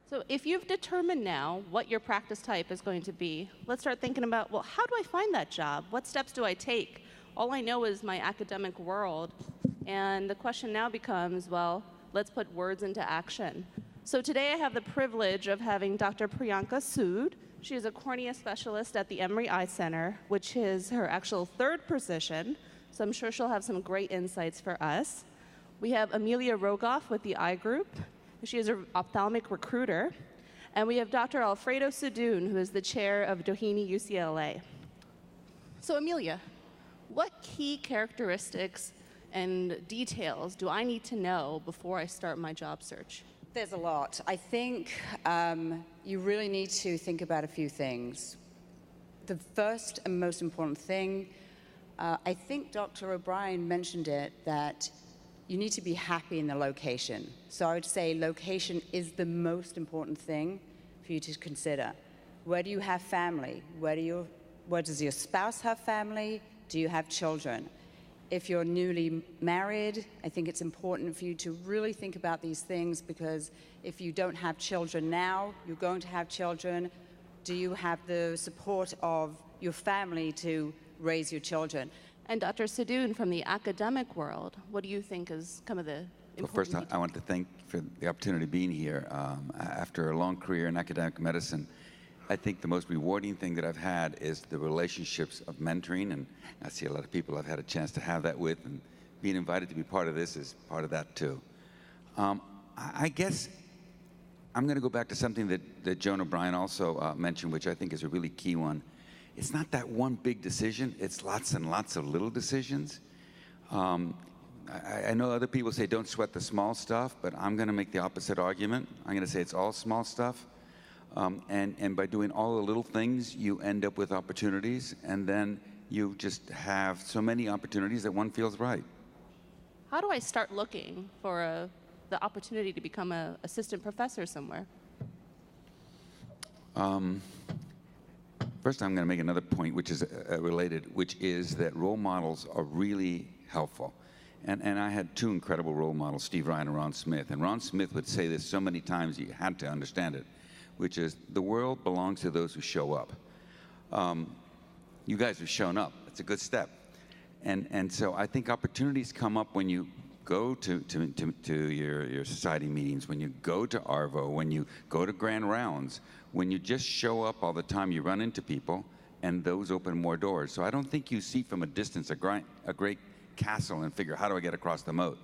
So if you've determined now what your practice type is going to be, let's start thinking about, well, how do I find that job? What steps do I take? All I know is my academic world. And the question now becomes, well, let's put words into action. So today I have the privilege of having Dr. Priyanka Sood. She is a cornea specialist at the Emory Eye Center, which is her actual third position. So I'm sure she'll have some great insights for us. We have Amelia Rogoff with the Eye Group. She is an ophthalmic recruiter. And we have Dr. Alfredo Sadoun, who is the chair of Doheny UCLA. So Amelia, what key characteristics and details do I need to know before I start my job search? There's a lot. I think you really need to think about a few things. The first and most important thing, I think Dr. O'Brien mentioned it, that you need to be happy in the location. So I would say location is the most important thing for you to consider. Where do you have family? Where does your spouse have family? Do you have children? If you're newly married, I think it's important for you to really think about these things, because if you don't have children now, you're going to have children. Do you have the support of your family to raise your children? And Dr. Sadoun, from the academic world, what do you think is some of the important Well, first, I want to thank for the opportunity of being here. After a long career in academic medicine, I think the most rewarding thing that I've had is the relationships of mentoring, and I see a lot of people I've had a chance to have that with, and being invited to be part of this is part of that too. I guess I'm going to go back to something that Joan O'Brien also mentioned, which I think is a really key one. It's not that one big decision, it's lots and lots of little decisions. I know other people say don't sweat the small stuff, but I'm going to make the opposite argument. I'm going to say it's all small stuff. And by doing all the little things, you end up with opportunities, and then you just have so many opportunities that one feels right. How do I start looking for the opportunity to become an assistant professor somewhere? First, I'm going to make another point, which is related, which is that role models are really helpful. And I had two incredible role models, Steve Ryan and Ron Smith. And Ron Smith would say this so many times you had to understand it, which is the world belongs to those who show up. You guys have shown up. It's a good step. And so I think opportunities come up when you go to your society meetings, when you go to ARVO, when you go to grand rounds, when you just show up all the time, you run into people, and those open more doors. So I don't think you see from a distance a great castle and figure, how do I get across the moat?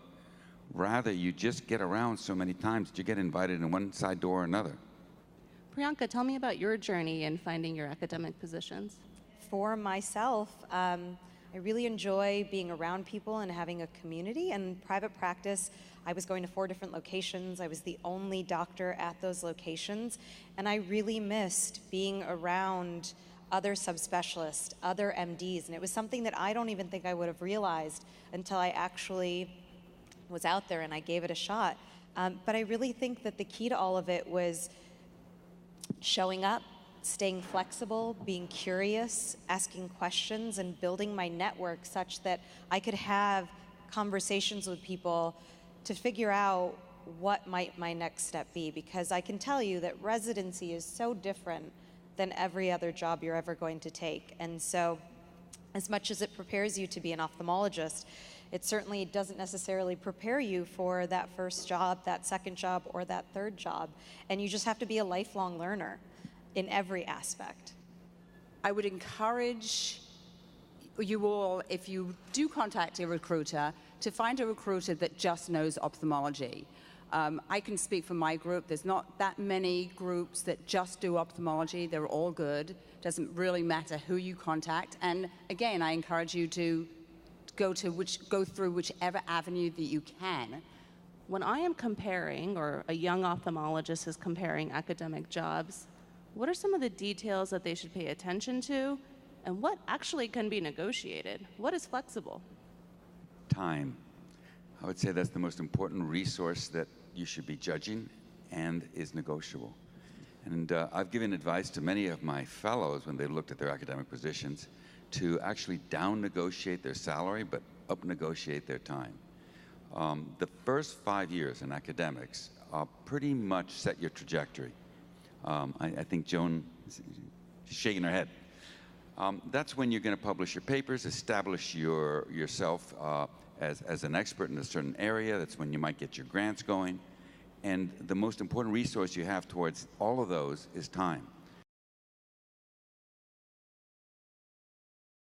Rather, you just get around so many times that you get invited in one side door or another. Priyanka, tell me about your journey in finding your academic positions. For myself, I really enjoy being around people and having a community. And private practice, I was going to 4 different locations. I was the only doctor at those locations. And I really missed being around other subspecialists, other MDs. And it was something that I don't even think I would have realized until I actually was out there and I gave it a shot. But I really think that the key to all of it was showing up, staying flexible, being curious, asking questions, and building my network such that I could have conversations with people to figure out what might my next step be. Because I can tell you that residency is so different than every other job you're ever going to take. And so as much as it prepares you to be an ophthalmologist, it certainly doesn't necessarily prepare you for that first job, that second job, or that third job. And you just have to be a lifelong learner in every aspect. I would encourage you all, if you do contact a recruiter, to find a recruiter that just knows ophthalmology. I can speak for my group. There's not that many groups that just do ophthalmology. They're all good. Doesn't really matter who you contact. And again, I encourage you to go through whichever avenue that you can. When I am comparing, or a young ophthalmologist is comparing academic jobs, what are some of the details that they should pay attention to, and what actually can be negotiated? What is flexible? Time. I would say that's the most important resource that you should be judging and is negotiable. And I've given advice to many of my fellows when they looked at their academic positions to actually down negotiate their salary, but up negotiate their time. the first 5 years in academics pretty much set your trajectory. I think Joan is shaking her head. That's when you're going to publish your papers, establish yourself as an expert in a certain area. That's when you might get your grants going. And the most important resource you have towards all of those is time.